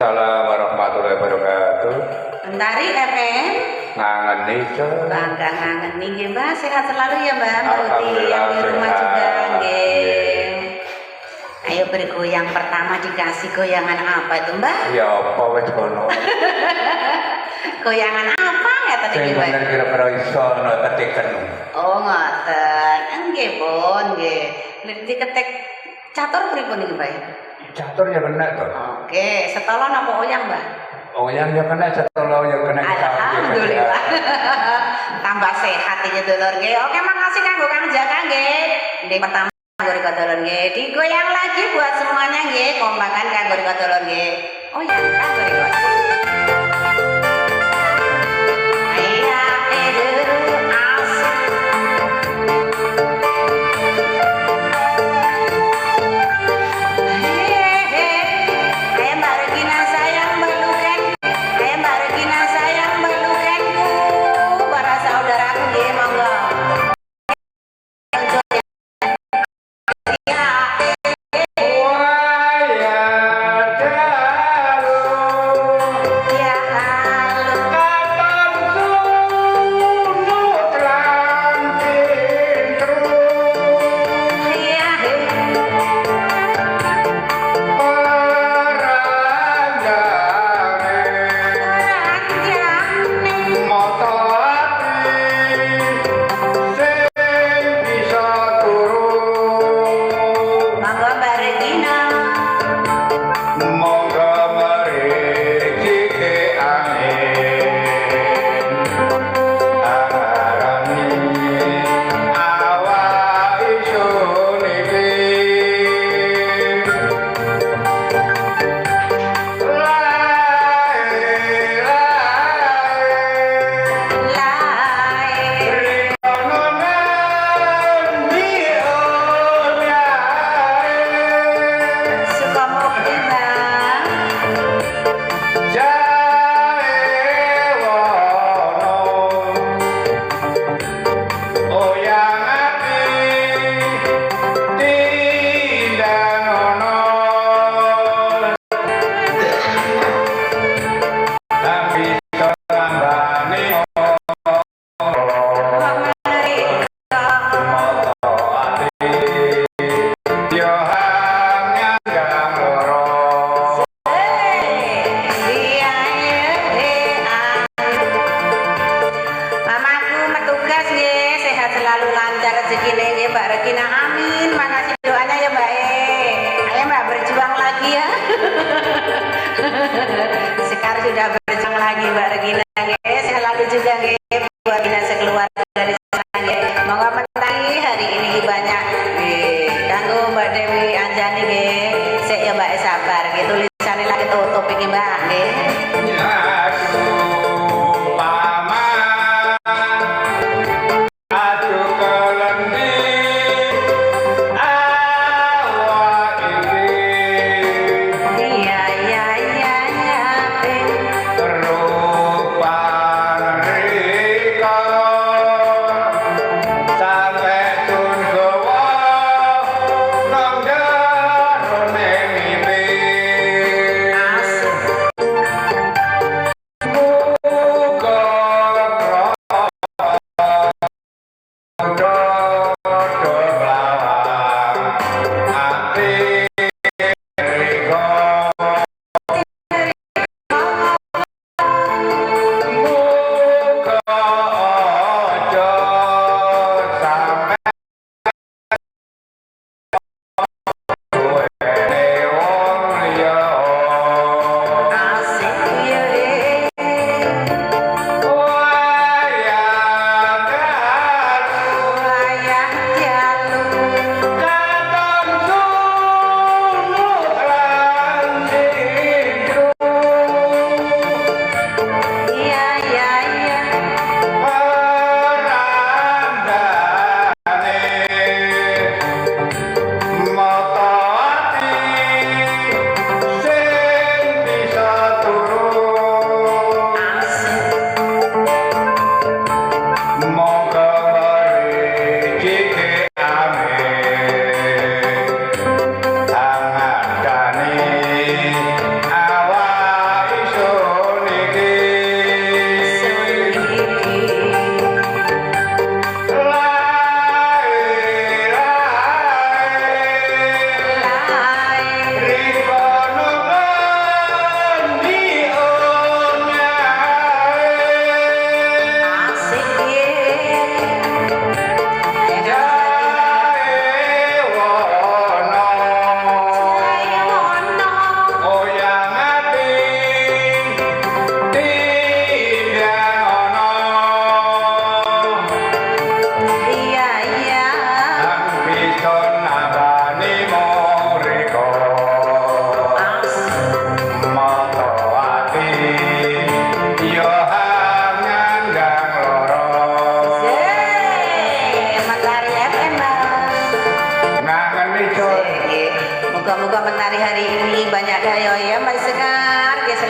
Assalamualaikum warahmatullahi wabarakatuh. Mentari FM. Ngangen nih, Cok. Bangga ngangen nih, nggih, Mbak. Sehat selalu ya, Mbak. Mbak Uti Alhamdulillah, yang di rumah sehat. juga, nggih. Ayo bergoyang pertama dikasih goyangan apa itu, Mbak? Ya apa wis kono. Goyangan apa ya tadi, Sing Mbak? bener kira-kira iso ono keteken. Oh, ngoten. Nggih, Pun, nggih. Nek diketek catur pripun iki, Mbak? Catur ya kena to. Oke, setolon apa oyang, Mbak? Oh yang ya kena setolo ya kena Alhamdulillah. Tambah sehat iki dulur nggih. Oke, makasih kanggo Kang Jaka nggih. Nggih pertama kanggo Riko dulur nggih. Digoyang lagi buat semuanya nggih. Kompakan kanggo Riko dulur nggih. Oh ya, kanggo Riko. Iya, asik. Kayak Mbak Regina sayang belukan. Kayak Mbak Regina sayang belukanku. Para saudaraku nggih monggo. Wah ya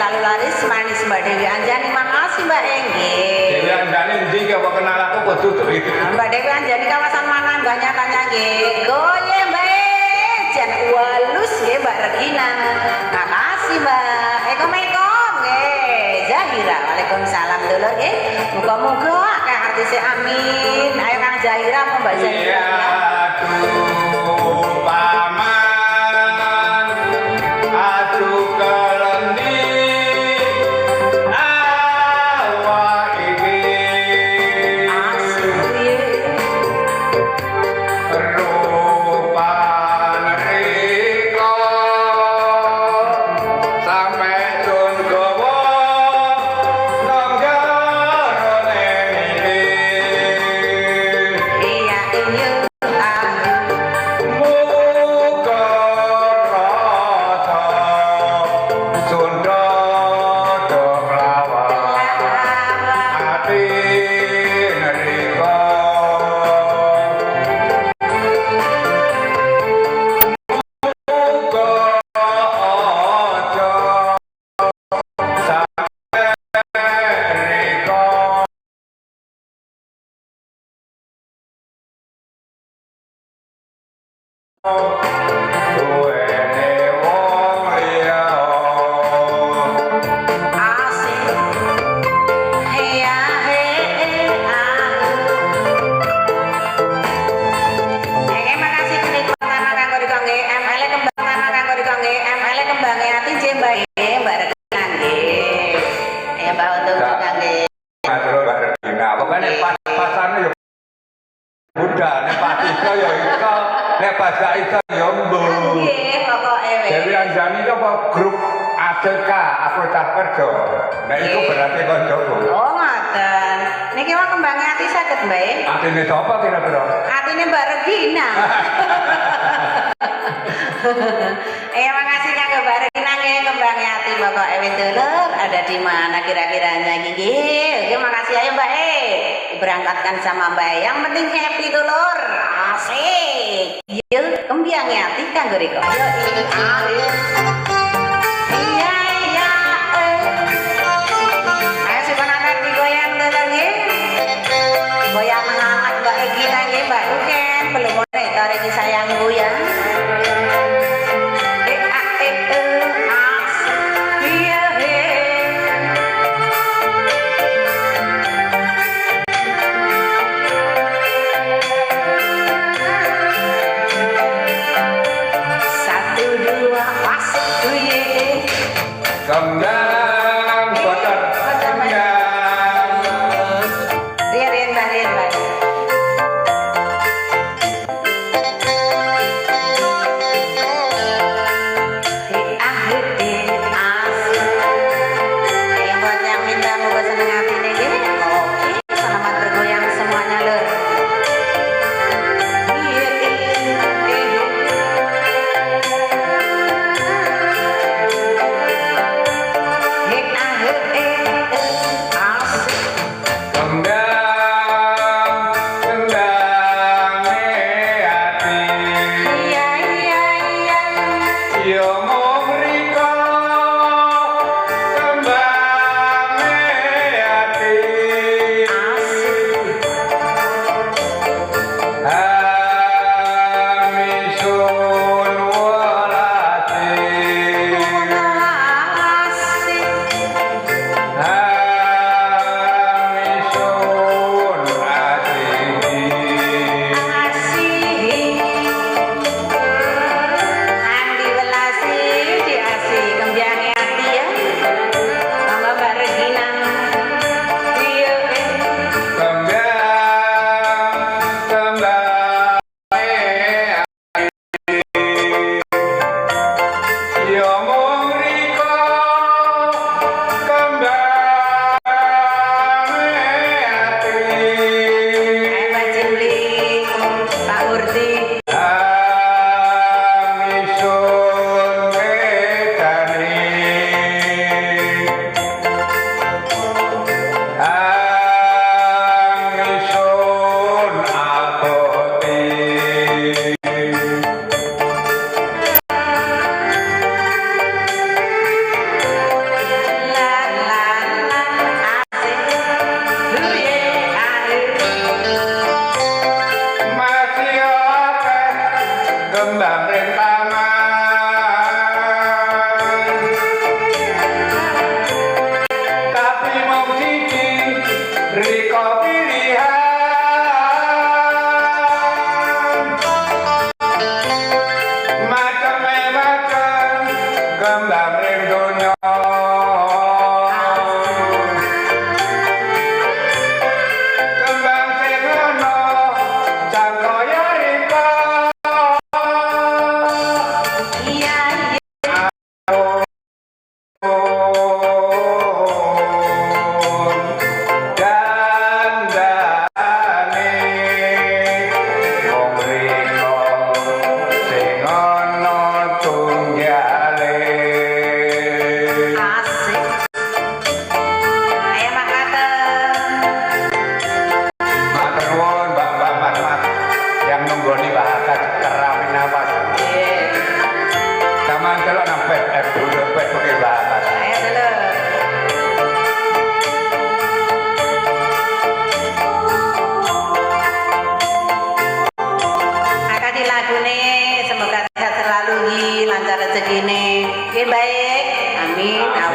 selalu laris manis Mbak Dewi Anjani. Makasih Mbak Engge. Dewi Anjani ndi ki apa kenal aku kok tutup itu. Mbak Dewi Anjani kawasan mana Mbak nyatanya nggih? Goye Mbak Jan walus nggih Mbak Regina. Makasih Mbak. Assalamualaikum nggih. Zahira. Waalaikumsalam dulur nggih. Muga-muga akeh artise amin. Ayo Kang Zahira mau Mbak Zahira. Aduh paman, aduh kelendi, awak iki Asik piye? rupan riko sampai sun gawa nanggarane iki. Iya iya. Muga rasa sundha doklawan ati nriko. Muga aja sampe nriko. Duwene wong liya Asik. Iya he makasih klik pertama kanggo dikongge ML kembang pertama kanggo dikongge ML kembange ati je Mbak Mbak Regina nggih. Ya Mbak untuk kangge. Matur Mbak Regina, pokoknya pas-pasane ya Bunda, nek pas iso ya iso, nek pas gak iso ya mbuh. Nggih pokoke wis. Dewi Anjani itu apa grup ACK, aku tak kerja. Nah itu berarti koncoku. Oh ngoten. Niki wae kembange ati saged Mbak. Atine sapa kira-kira? Atine Mbak Regina. Makasih kanggo Mbak Regina nggih kembange ati pokoke wis dulur ada di mana kira-kiranya nggih. Oke makasih ayo Mbak berangkatkan sama Mbak. Yang penting happy dulur. Asik. Yuk kembange ati kanggo riko. Yo iya iya. Ayo sebenarnya digoyang dulur nggih. Goyang hangat Mbak Regina nggih Mbak Duken belum mulai tarik sayangku ya. Satu dua masuk kuye. Kembang boten kembang. Rian Mbak Rian Mbak. Buat yang minta moga seneng hati nih gini. Oke, selamat bergoyang semuanya lur.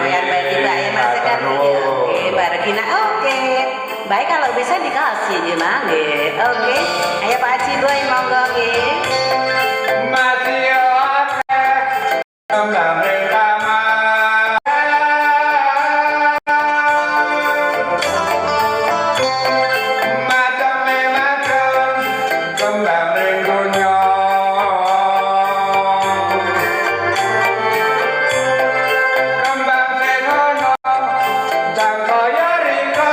Yang baik Mbak ya Mas kan. Oke, Mbak Regina. Oke. Baik kalau bisa dikasih ya Mbak. Oke. Ayo Pak Haji Boy monggo nggih. Masih akeh kembang rintama macam-macam kembang ring dunya kembang sing ono sang kaya rika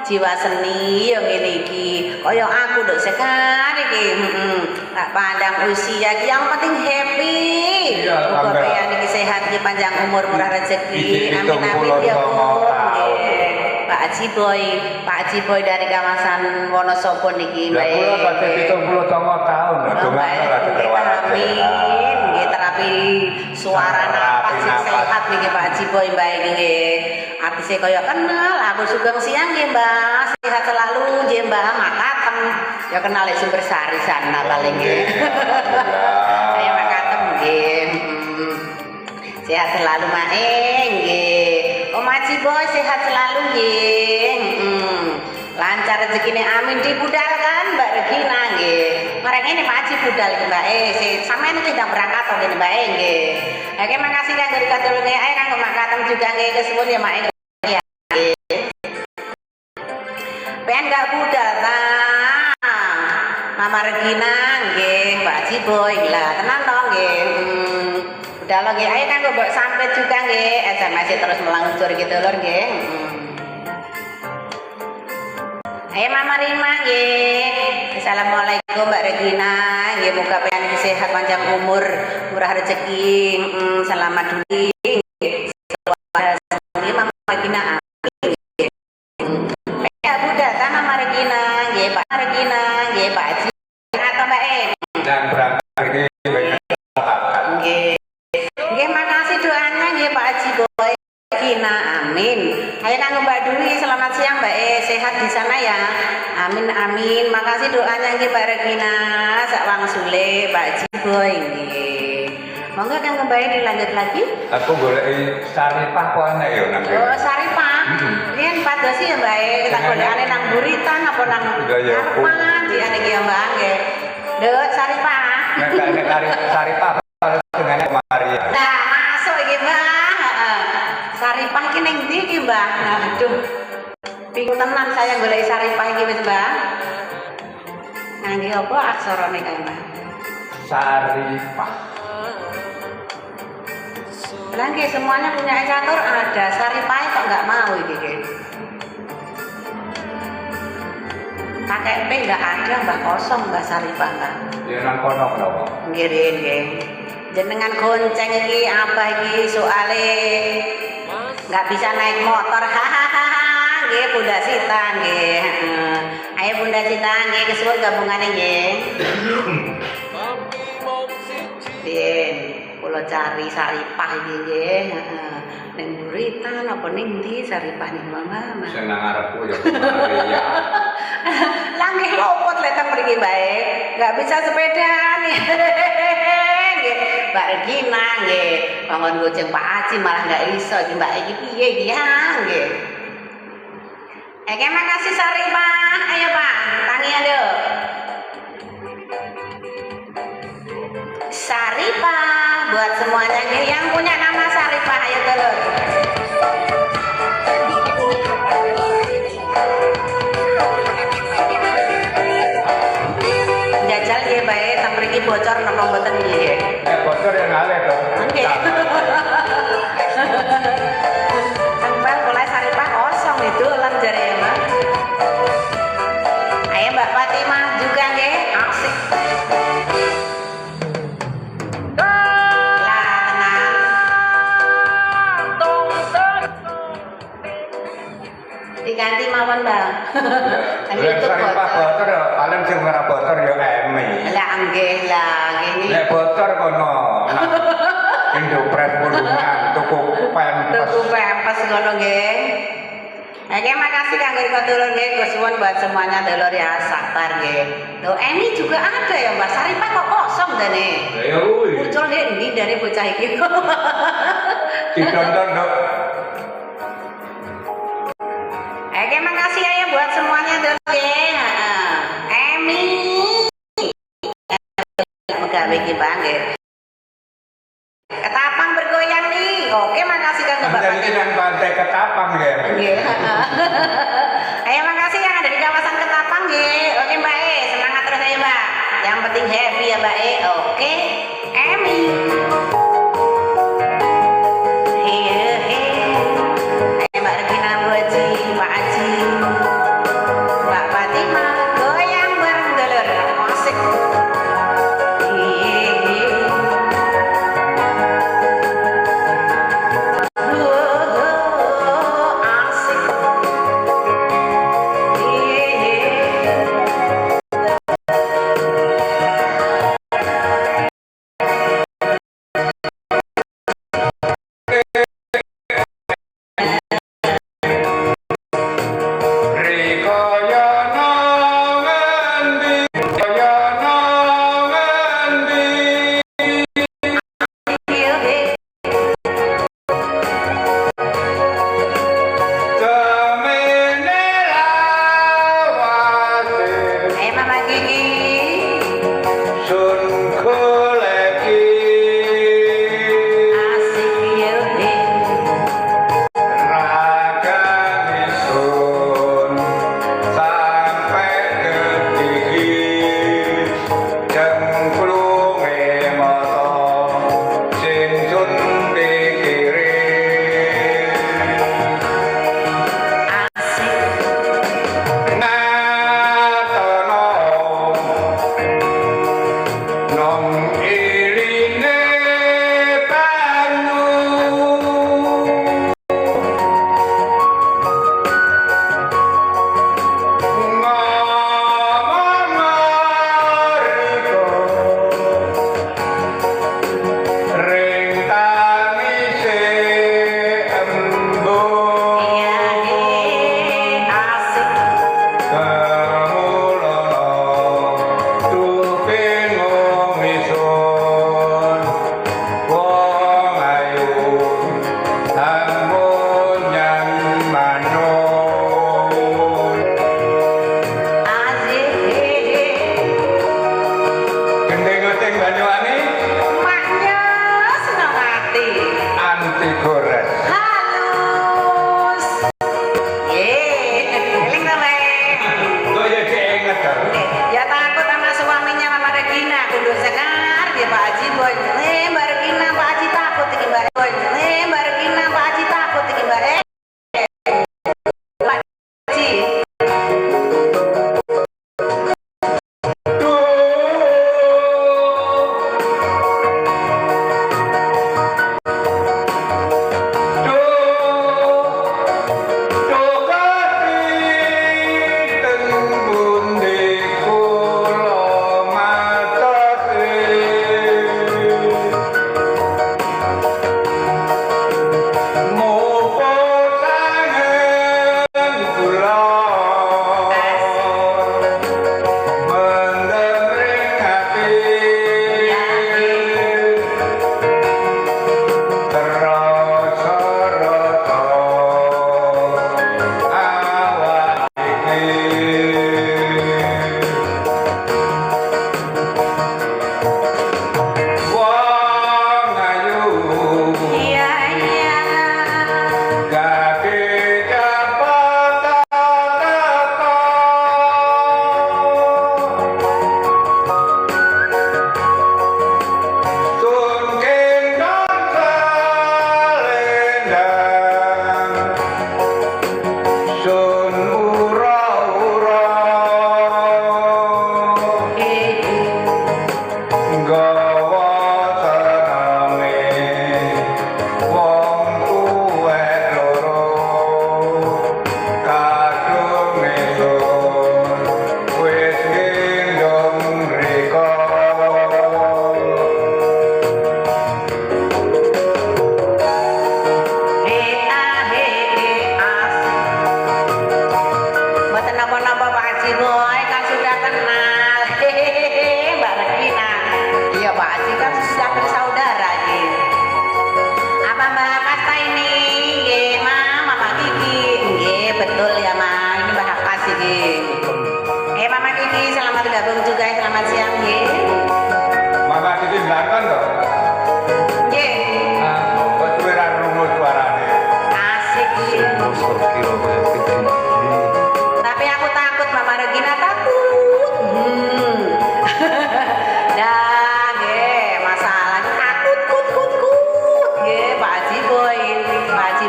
jiwa seni yang ngene iki kaya aku nduk sekar iki tak pandang usia iki yang penting happy muga pengen iki sehat iki panjang umur murah rezeki amin amin ya Pak Haji Boy dari kawasan Wonosobo niki Mbak kula badhe 79 tahun amin nggih terapi suara napas sing sehat niki Pak Haji Boy Mbak nggih artise kaya kenal aku sugeng siang nggih Mbak sehat selalu nggih Mbak makaten ya kenal sumber sari sana paling nggih ayo makaten nggih sehat selalu Mak nggih Om Haji Boy sehat selalu nggih lancar rezekine amin dibudalkan Mbak Regina nggih marang ini Pak Haji budal iki Mbak sampeyan tidak berangkat to Mbak nggih oke makasih kang dari katulunge ae kanggo makaten juga nggih kesuwun ya Mak pengen gak budal ta Mama Regina nggih Mbak Haji Boy lah tenan to nggih udah lagi ayo kan mbok sampai juga nggih SMS terus meluncur gitu lur nggih ayo Mama Rima nggih Assalamualaikum Mbak Regina nggih muga pengen sehat panjang umur murah rezeki selamat dunia nggih Mama Regina ya budak kan Mama Regina nggih Pak Regina nggih Pak Haji atau Mbak dan berangkat ini nggih nggih makasih doanya nggih Pak Haji Boy Regina amin ayo kanggo Mbak Dwi selamat siang Mbak sehat di sana ya amin amin makasih doanya nggih Mbak Regina sakwang sule Pak Haji Boy nggih monggo kanggo Mbak dilanjut lagi aku golek saripah kok enak ya nang oh saripah yen padosi ya Mbak kita golekane nang buritan apa nang Arpan diane iki ya Mbak nggih Nduk saripah nek saripah dengan Maria nah masuk iki Mbak saripah iki ning ndi iki Mbak aduh bingung tenan saya golek saripah iki wis Mbak ngangge apa aksarane kae Mbak saripah Nggih semuanya punya catur ada saripah kok nggak mau iki pakai P nggak ada Mbak kosong Mbak saripah Mbak ya nang kono kenapa nggih nggih jenengan gonceng iki abah iki soale nggak bisa naik motor hahaha nggih Bunda Sita nggih. Ayo Bunda Sita nggih kesuwun gabungane nggih. Nggih, kula cari saripah iki nggih. Ning Buritan apa ning ndi saripah ning Mama? Sing nang ngarepku ya kemarin ya. Lah nggih lopot le teng mriki bae. Enggak bisa sepedaan. Nggih, Mbak Regina nggih. Bangun gojeng Pak Aji malah enggak iso iki Mbak iki piye iki ya nggih. Oke, makasih Saripah. Ayo Pak, tangian yuk. Saripah buat semuanya nggih yang punya nama Saripah ayo dulur. Jajal nggih bae teng mriki bocor napa mboten nggih. Bocor yang ngalih to. Nggih. Tembang mulai Saripah kosong itu lan jare ya, Mbak. Ayo Mbak Fatimah juga nggih, asik. Diganti mawon Bang. Kan itu Saripah bocor ya paling sing ora bocor ya Emi. Lah nggih ini. Nek bocor kono. Indopres bulungan tuku pempes. Tuku pempes ngono nggih. Oke, makasih kanggo riko dulur nggih, kesuwun buat semuanya dulur ya sabar nggih. Loh, Emi juga ada ya Mbak Saripah kok kosong dene. Ya kuwi. Muncul deh ndi dari bocah iki. Ditonton dok. Oke, makasih ya buat semuanya dulur nggih. Emi. Megawe iki Bang nggih. Ketapang bergoyang nih. Oke, makasih kanggo Bapak. Jadi yang pantai Ketapang ya. Nggih. Ayo makasih yang ada di kawasan Ketapang nggih. Oke Mbak E, semangat terus aja Mbak. Yang penting happy ya Mbak E. Oke. Emi.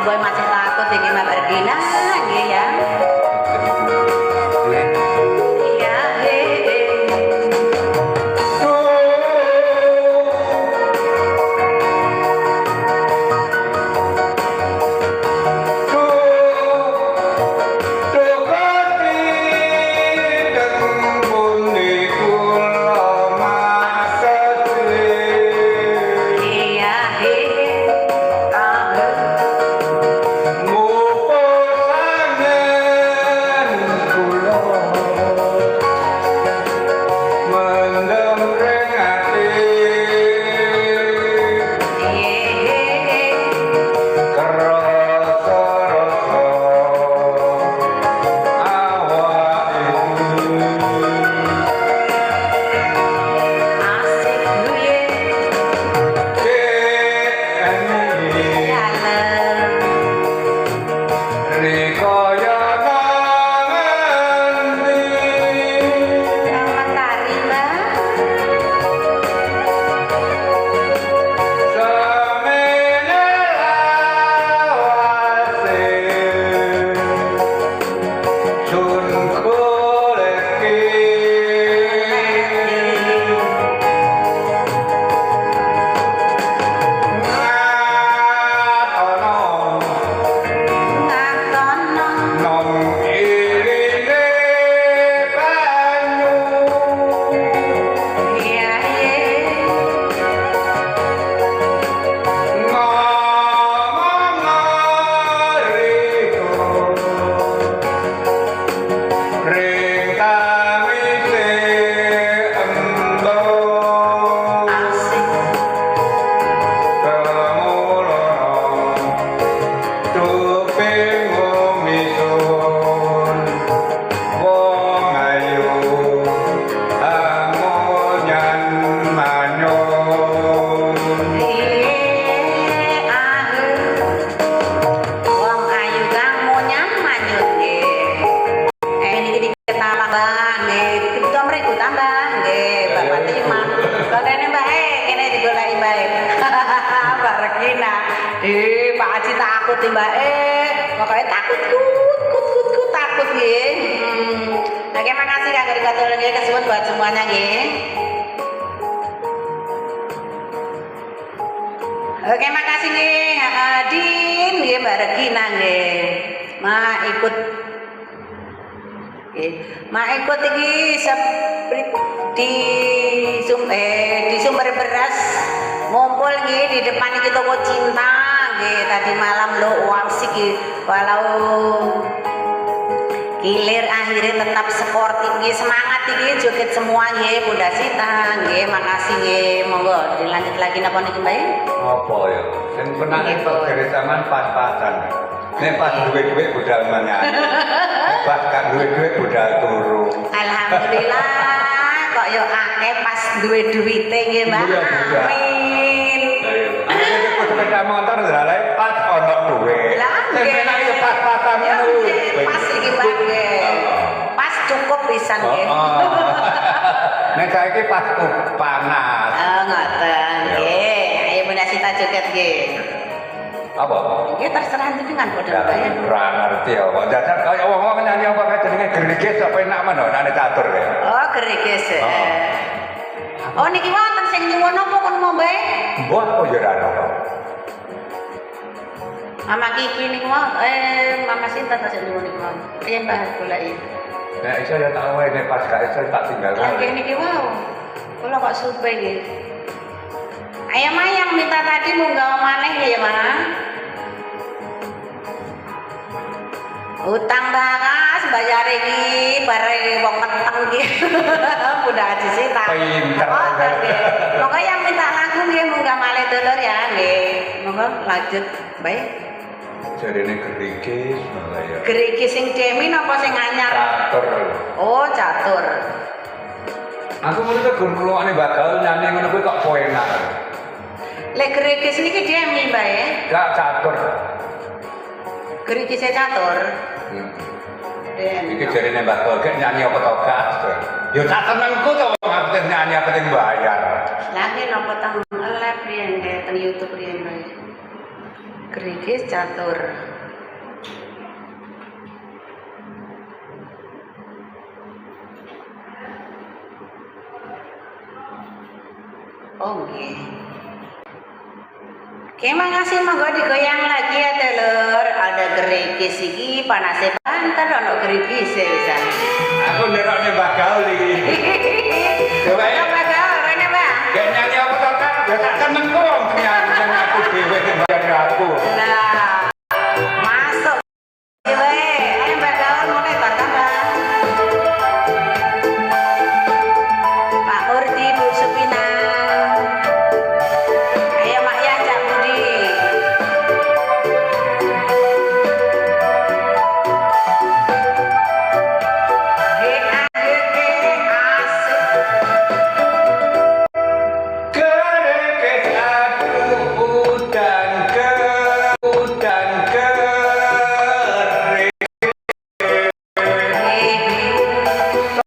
boy masih takut iki Mbak Regina nggih ya. Iya, Pak Haji takut Mbak pokoknya takut takut nggih. Oke, makasih Kak Gori nggih kesuwun buat semuanya nggih. Oke, makasih nggih Din nggih Mbak Regina nggih. Ikut iki di sumber beras ngumpul nggih di depan iki toko cinta nggih tadi malam lo uang sih walau gilir akhirnya tetap sportif nggih semangat iki joget semua nggih Bunda Sita nggih makasih nggih monggo dilanjut lagi napa niki Mbak apa ya sing pernah itu dari zaman pas-pasan nek pas duwe-duwe budal mangan pas gak duwe-duwe budal turu alhamdulillah kok yo akeh pas duwe duwite nggih Mbak amin sepeda motor lha pas ono duwe sing penak yo pas-pasan ngono pas iki Mbak pas cukup pisan nggih nek saiki pas panas ngoten nggih ayo Bunda Sita joget nggih apa? Ya terserah dengan padha bae. Ora ngerti apa. Dadak kaya wong-wong nyanyi apa kae jenenge gerigis apa enak men nek catur ya. Oh, gerigis. Oh niki wonten sing nyuwun apa kon Mbak? Mbah kok ya ora ono. Mama Kiki niku Mama Sinta tak nyuwun niku. Piye Mbah goleki? Nek iso ya tak wae nek pas gak iso tak tinggal. Nggih niki wau. Kula kok supe nggih. Ayam minta tadi munggah maneh ya, Ma. Utang bakas bayar iki bare wong meteng iki. Bunda Haji Sita. Pinter. Monggo yang minta lagu nggih munggah malih dulur ya nggih. Monggo lanjut bae. Jarene gerigis malah ya. Gerigis sing Demi napa sing anyar? Catur. Oh, catur. Aku ngono kok gumrukane bakal nyanyi ngono kuwi kok enak. Lek gerigis niki Demi, Mbak ya? Gak catur. Gerigis catur. Iki jarene Mbak Golek nyanyi apa to gas. Ya tak senengku to wong arep nyanyi apa sing bayar. Lah nggih napa teng live riyen teng YouTube riyen Mbak. Grigis catur. Oh nggih. Oke, makasih monggo digoyang lagi ya telur. Ada gerigis iki panase banter ono gerigis ya bisa. Aku nderokne Mbak Gaul iki. Coba ya. Mbak Gaul, rene Mbak. Gak nyanyi apa to kan? Ya tak seneng kok nyanyi aku dhewe bayar aku. Nah, masuk. Dewe, ayo Mbak Gaul mulai kata Mbak. Pak Murti, Bu Supina. Ayo Mak Ya, Cak Budi. Gerigis aku udan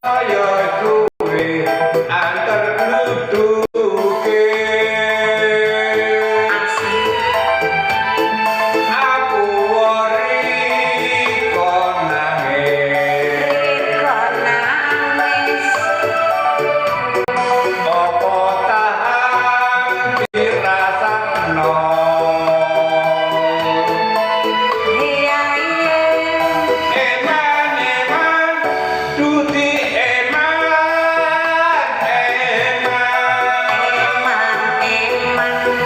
saya duwe antar nuduke aku wori konange apa tahan dirasakno eman duti eman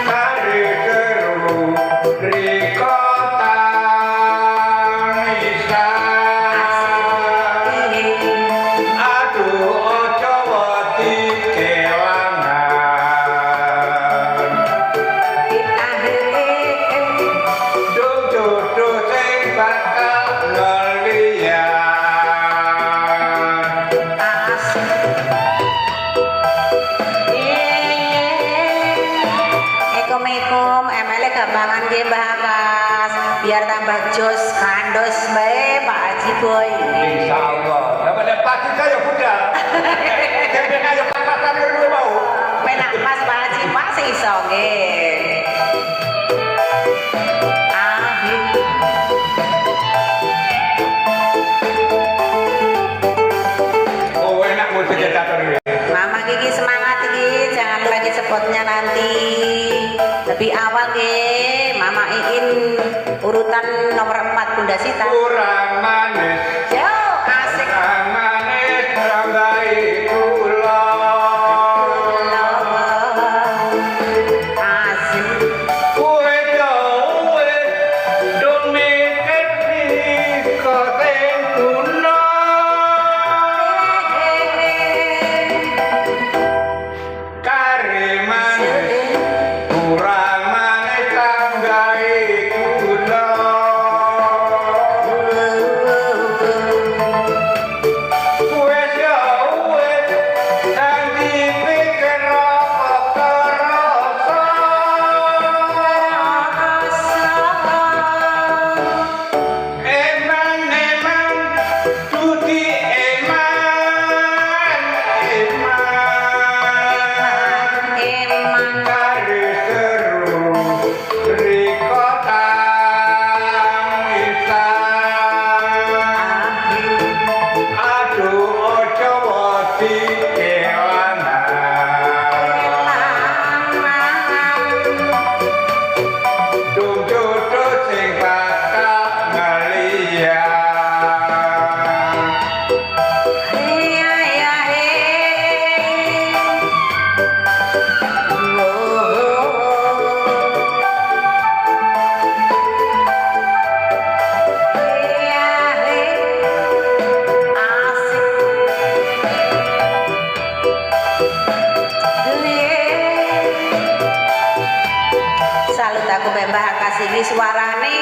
kare keru riko tangisa aduh ojo wedi kelangan dung jodoh sing bakal ngeliyan Assalamualaikum, ML gampangan nggih Mbah Akas. Biar tambah jos kandos bae Pak Haji Boy. insyaallah dapat pagi kaya budal kene kaya patatan dulu mau Penak Mas Pak Haji Mas iso nggih. oh enak musik catur iki Mama Gigi semangat iki, jangan lupa di spotnya nanti. Lebih awal nggih, Mama Iin urutan nomor 4 Bunda Sita. kurang manis Yo, asik. kurang manis rambai kula Asik. kowe kowe dong mikir riko sing kuno kare manis kurang manis tanggai kula wes ya wes nang dipikir apa rasa eman duti eman kare seru riko tangisa aduh ojo wedi kelangan dung jodoh sing bakal ngeliyan Salut aku Mbah Akas iki suarane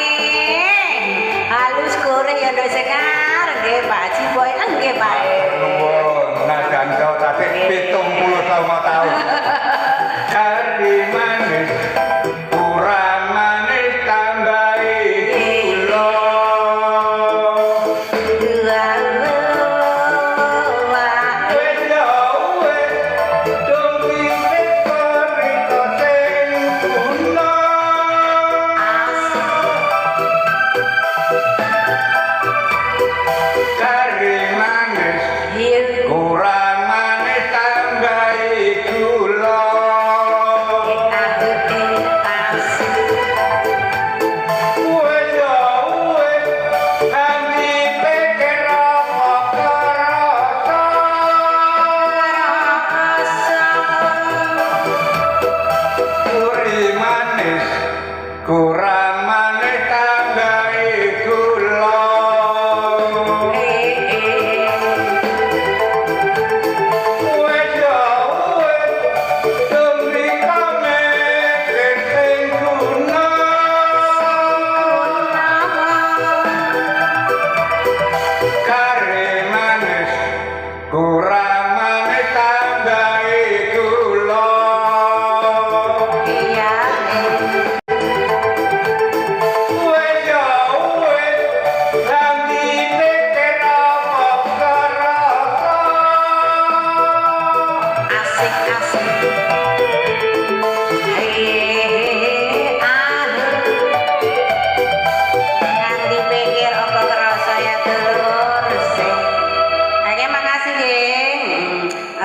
halus gore ya ndok sekar nggih Pak Haji Boy nggih Pak. nuwun najan kau tasik 70 tahun kari manis kurang manis tambahi gula wes ya wes dong pikir riko sing kuno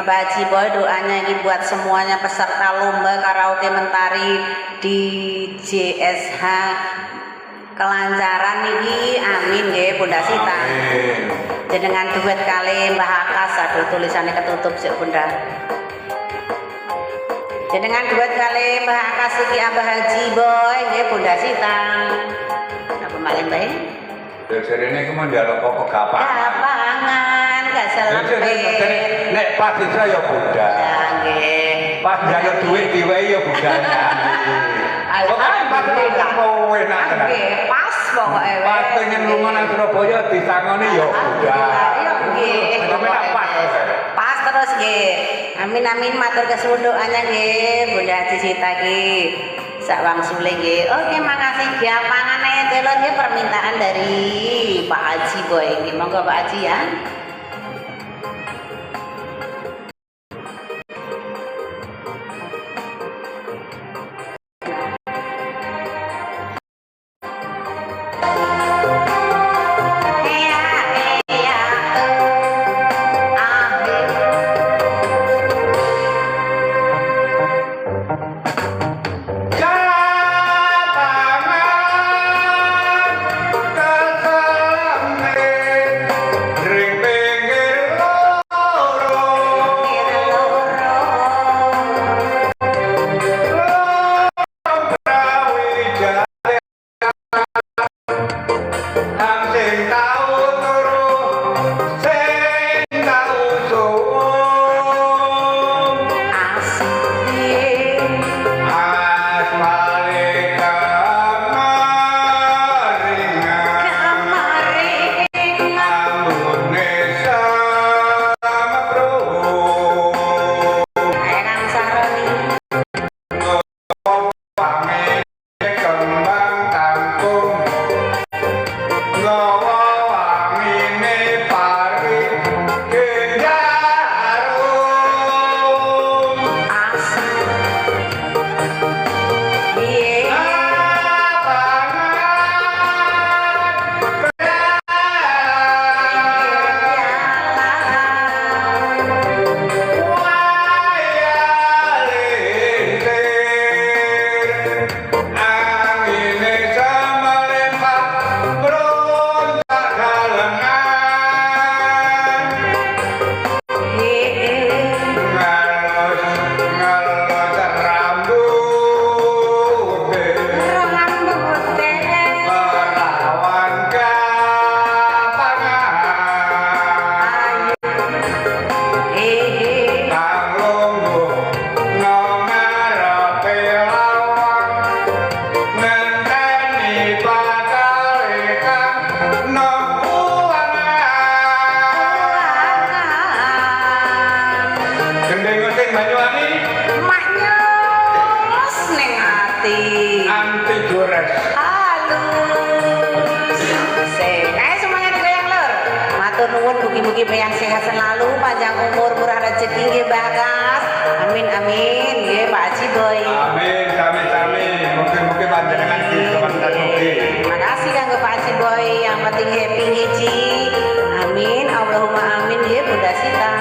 Mbak Haji Boy doanya ini buat semuanya peserta lomba karaoke mentari di JSH kelancaran niki amin nggih Bunda Sita. Jenengan duet kali Mbah Akas aduh tulisannya ketutup sik Bunda. Jenengan duet kali Mbah Akas iki Mbah Haji Boy nggih Bunda Sita. Napa malih Mbah? Jarene iku mandalok kok gapangan. Gapangan gak selepet. Nek pas bisa ya Bunda. Ya nggih. Pas njaluk duit diwehi ya budanya. Alhamdulillah. Kowe nak. Nggih, pas pokoke. Pas pengen lunga nang Surabaya disangoni ya Bunda. Ya nggih. Pas terus nggih. Amin amin matur kesuwun doanya nggih Bunda Haji Sita nggih. Sak wangsule nggih. Oke, makasih gampangane delok nggih permintaan dari Pak Haji Boy nggih. Monggo Pak Haji ya. Mugi-mugi yang sehat selalu, panjang umur, murah rezeki nggih Mbah Kas. Amin amin nggih Pak Haji Boy. Amin, sami-sami. Mugi-mugi panjenengan disemangat mugi. Makasih kanggo Pak Haji Boy, yang penting happy ngiji. Amin, Allahumma amin nggih Bunda Sita.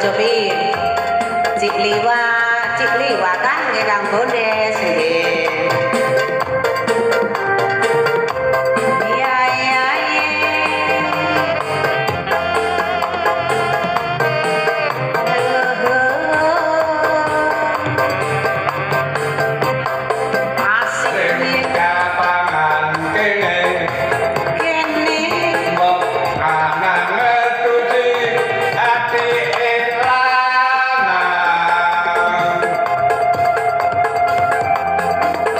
aja pi. Cik liwa kan nggih Kang Bondes nggih. Iya iya iya. Asik nih kapangan kene kene. mbok anang ngetusi ati lanang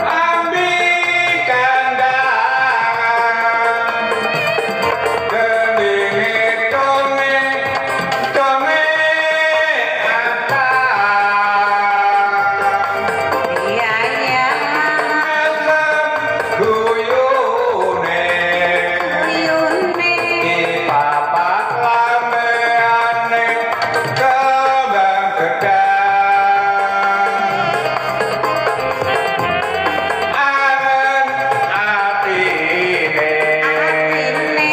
ambi kandangan gelingi tonge tonge atang Iya iya. guyune Uyune. di papat lameane kembang gedang angen atine Atine.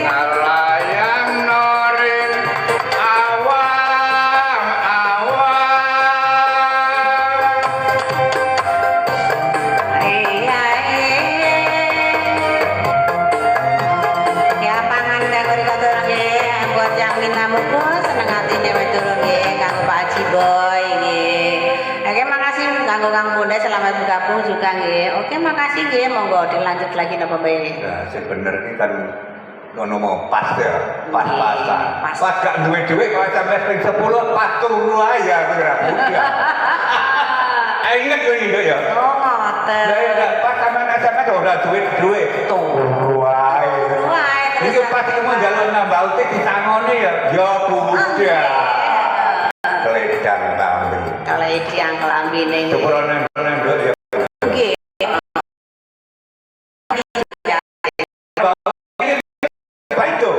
ngalayang norin awang-awang Iya iya. Ya pangan kanggo dikatur nggih buat yang minta muga seneng atine wedok nggih kanggo Pak Haji Boy nggih. Oke makasih kanggo Kang Bondes selamat bergabung juga nggih. Oke makasih nggih monggo dilanjut lagi napa bae. nah sebenarnya kan ngono mau pas ya pas-pasan Pas. pas gak duwe duit kalau sampai ring 10 pas turu aja aku kira budak ingat gue nih ya Oh ngoten. Lah ya pas sama SMS ora duit turu ae. Wah, terus Iki pas kamu jalan nambah uti disangoni ya budak. Keledang tamben. kalau yang kelambine nggih. Syukurane nduk ya. Nggih. Apa itu?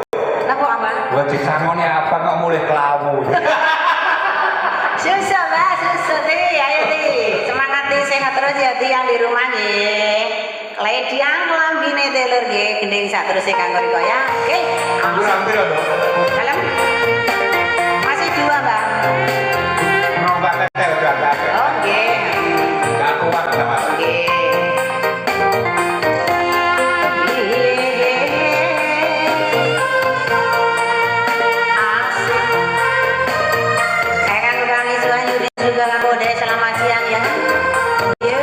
Napa apa? Buat disangoni apa kok mulai kelawu. Susah Mbak, susah nih, ayo nih. Semangat nih, sehat terus ya Ti yang di rumah nih. Lediang lambine telur nggih, gending sak terus kanggo riko ya. Oke. Hampir lho. Malam. Masih 2, Mbak. Ngombak teh udah enggak. Oh, nggih. Enggak kuat sama. Nggih. Asik. Kang Kang Iswan Yudi juga Kang Bondes selamat siang ya. Iya.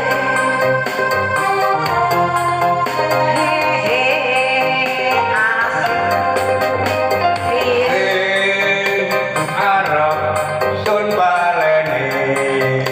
Hehehe, asik. Iya. Arep sun baleni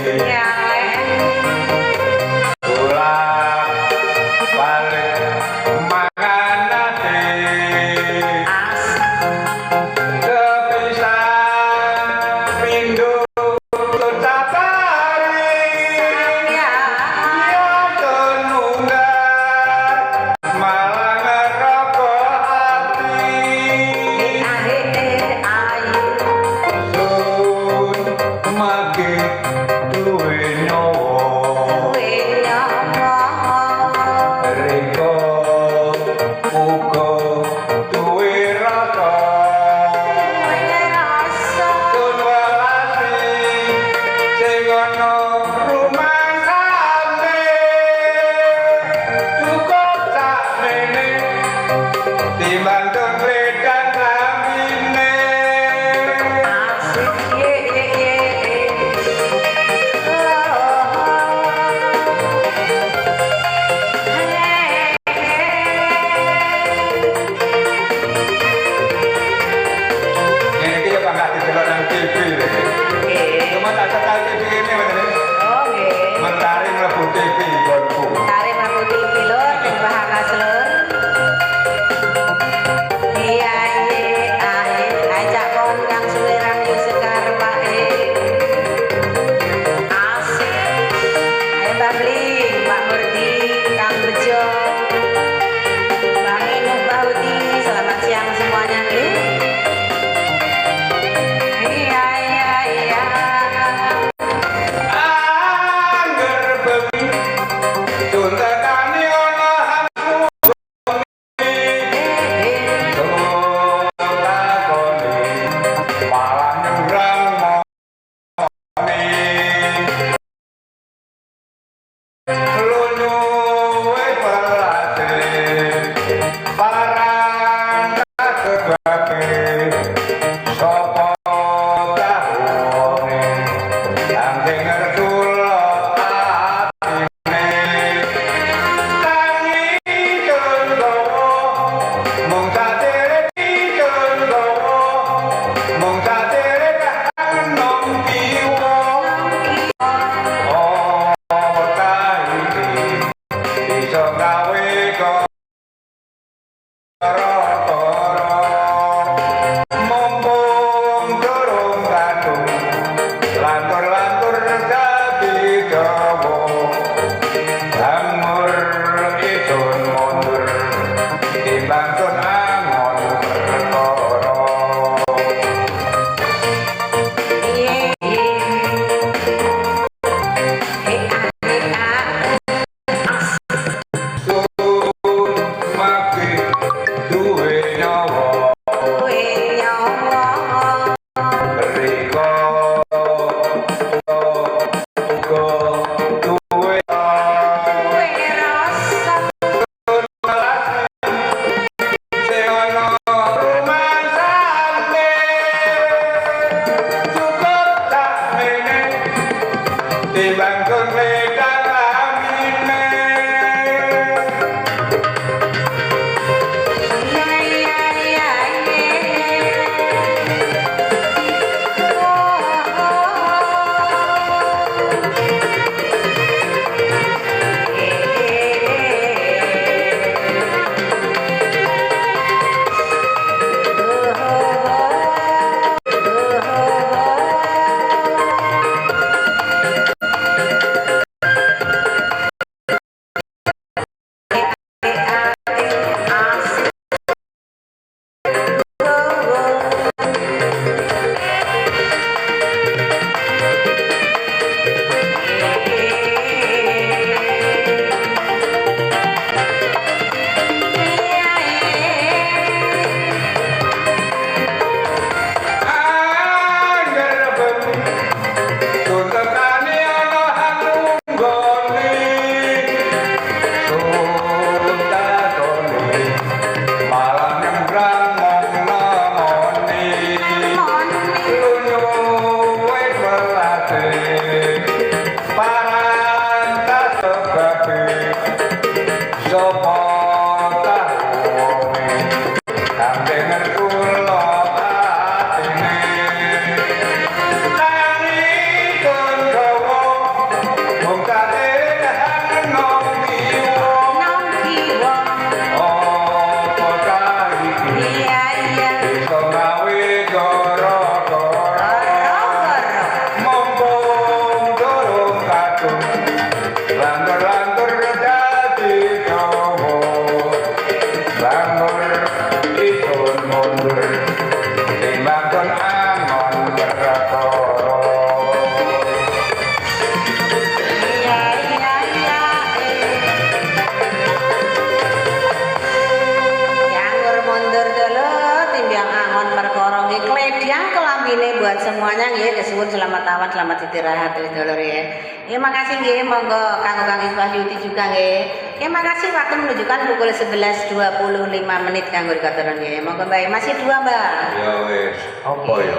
buat semuanya nggih, kesuwun selamat awan, selamat istirahat dulur ya. Ya makasih nggih, monggo kanggo Kang Iswahyudi juga nggih. Ya makasih, waktu menunjukkan pukul 11.25 kanggo dikatakan nggih. Monggo Mbak, masih 2 Mbak. Ya wis, apa ya?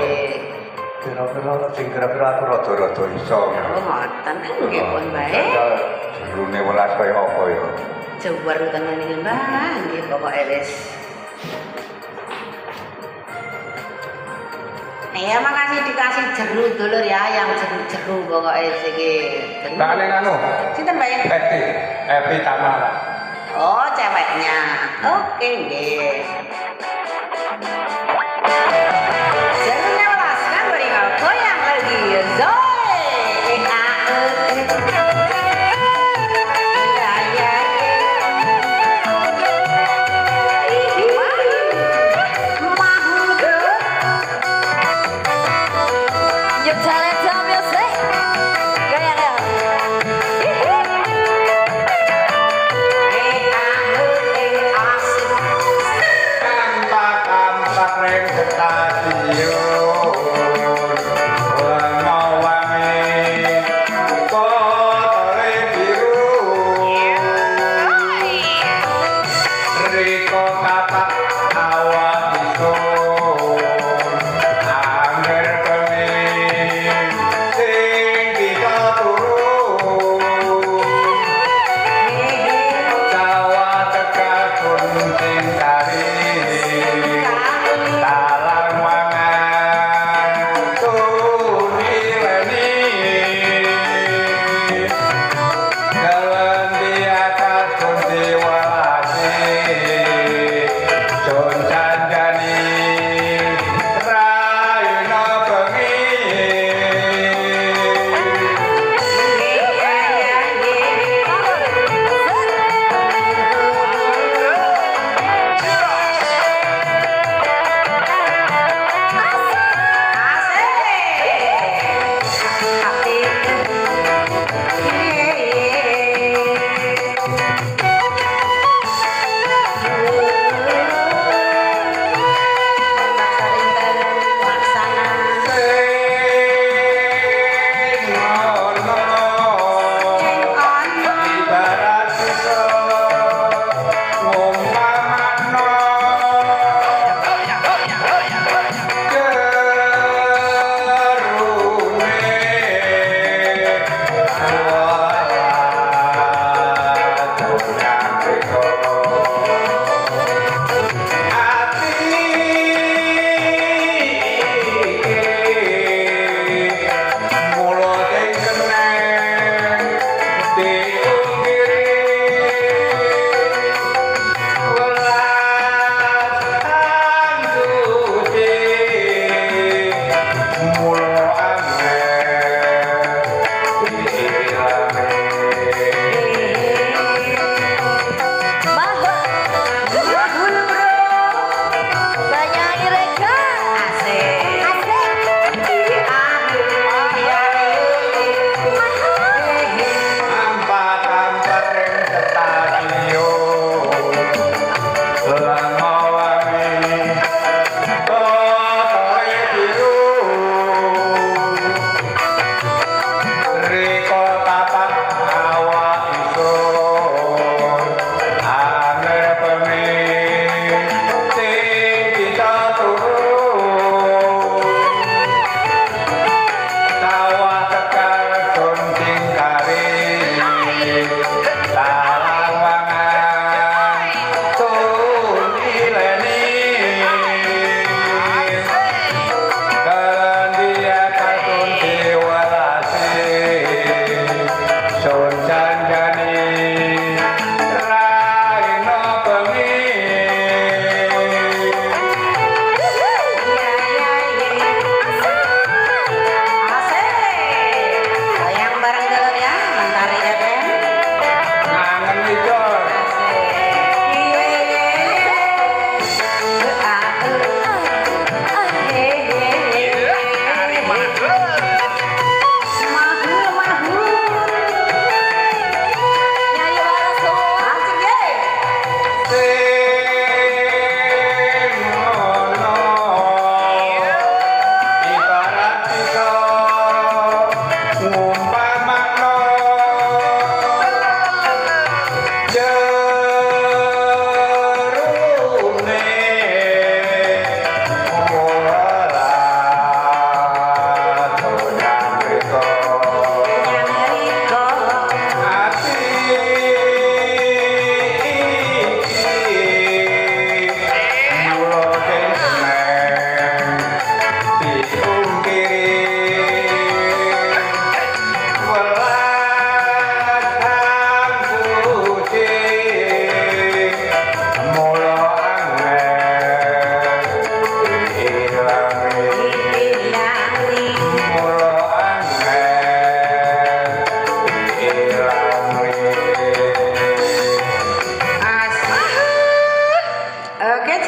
Kira-kira sing kira-kira aku rada-rada iso. Oh ngoten nggih pun Mbak. Jerune welas kaya apa ya? Jewar tenan iki Mbak, nggih pokoke wis. Ya makasih dikasih jeru dulur ya, yang jeru-jeru pokoknya iki. Tak ning anu. Sinten Mbak? Epi Tamara. Oh, ceweknya. Oke, nggih. Jerunya welas kan beri goyang lagi. Zoe.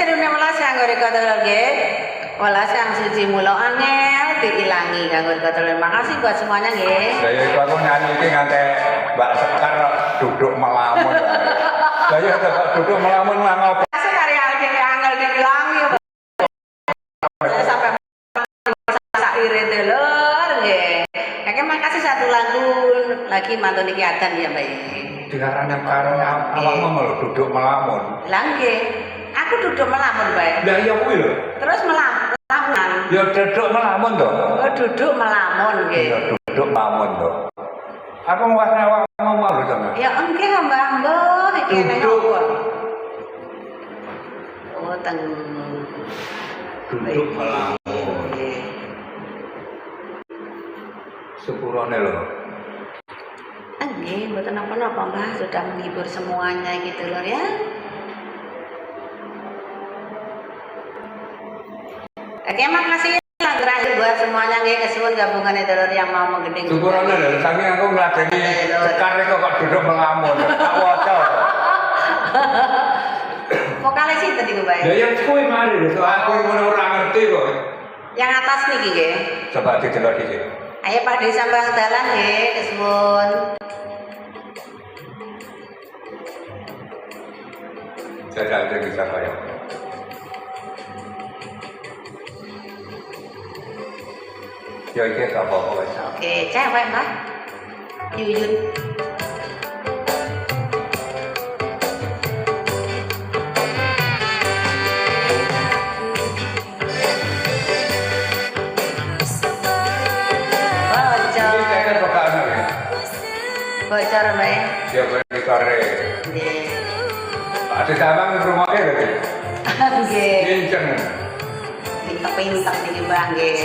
sedune welas kanggo reka dulur nggih. Welas yang suci mula angel diilangi kanggo reka dulur. Makasih buat semuanya nggih. Saya itu aku nyanyi iki nganti Mbak Sekar duduk melamun. Saya tetap duduk melamun lah ngopo. Sekar yang angel diilangi. Saya sampai saire dulur nggih. Kakek makasih satu lagu lagi mantun iki adan ya Mbak. Dilarang yang karena awakmu malah duduk melamun. Lah nggih. Aku duduk melamun Mbak. Lah iya kuwi lho. Terus melamun. Ya duduk melamun to. Oh duduk melamun nggih. Ya duduk melamun to. Aku ngwasne awakmu mau lho sampe. Ya enggak Mbak, iki nang Duduk. apa? Oh teng Duduk melamun. Nggih. Sepurane lho. Nggih, mboten napa-napa Mbah, sudah menghibur semuanya gitu loh ya. Oke, makasih yang terakhir buat semuanya nggih kesuwun gabungan dulur yang mau menggedeng. Sepurane lho, saking aku ngladeni Sekar kok duduk melamun. Tak waca. Vokalis sinten niku, Mbak? Ya yang kuwi mari lho, aku ngono ora ngerti kok. Yang atas niki nggih. Coba didelok dhisik. Ayo Pak Desa Bang Dalan nggih, kesuwun. Jajal sing bisa kaya. Ya iki gak apa-apa wis. Oke, cewek Mbak. Yuyun. Iki kene kok ana ya. Bocor Mbak. Ya beri kare. Nggih. Ada samang ngrungokke lho iki. Nggih. Kenceng. Pintek-pintek niki Mbak nggih.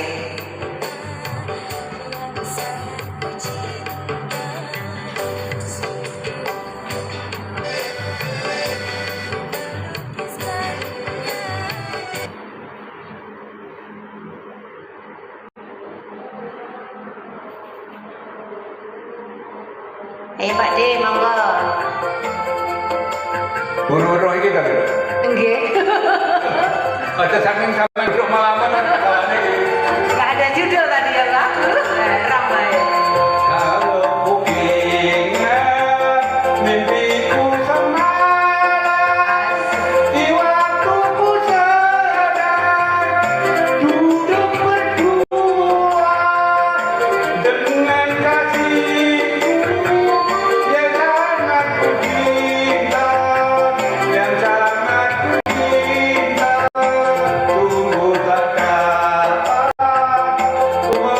Ayo Pak D, monggo. Buru-buru iki kan lho. Nggih. Aja saking sampe duduk malaman kawane iki. Enggak ada judul tadi ya, Pak. Ramai. Kalau ingat mimpiku semalam di waktu ku sedang duduk berdua dengan kasihku yang sangat ku cinta, yang sangat ku cinta. Tunggu tak kapan ku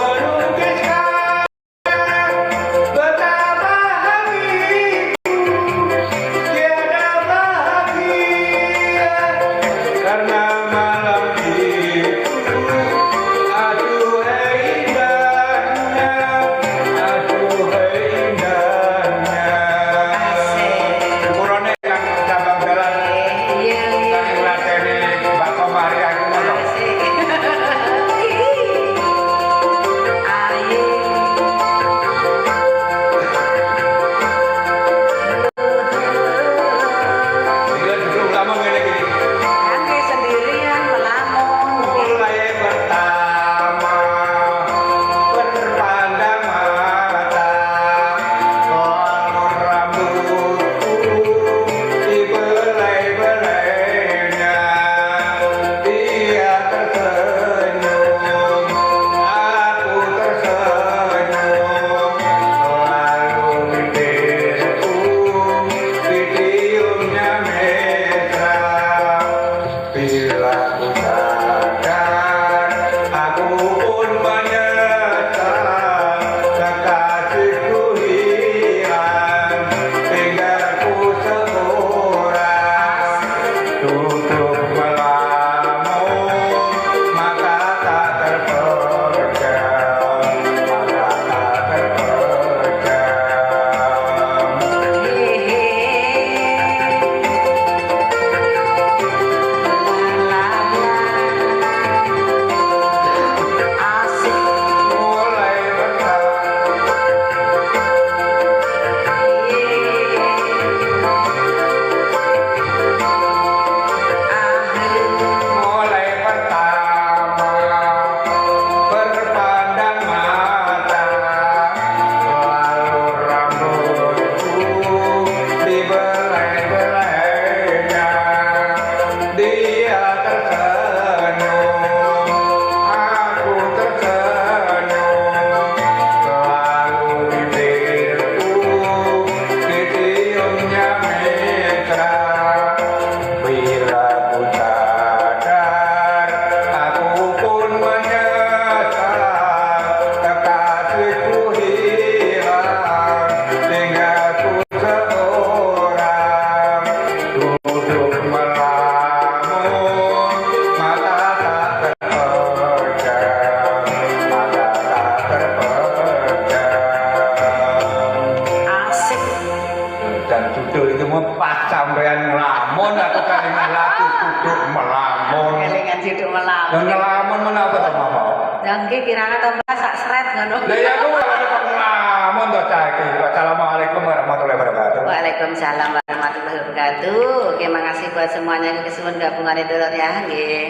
juduk melamun. Ngelamun menapa to Mama? Lah nggih kirang to Mbak sak sret ngono. Lah ya aku ora ada ngelamun to cah iki. Assalamualaikum warahmatullahi wabarakatuh. Waalaikumsalam warahmatullahi wabarakatuh. Oke, makasih buat semuanya kesuwun gabungan dulur ya nggih.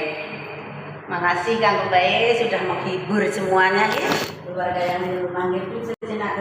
Makasih Kang Bae sudah menghibur semuanya ya. Keluarga yang di rumah nggih sejenak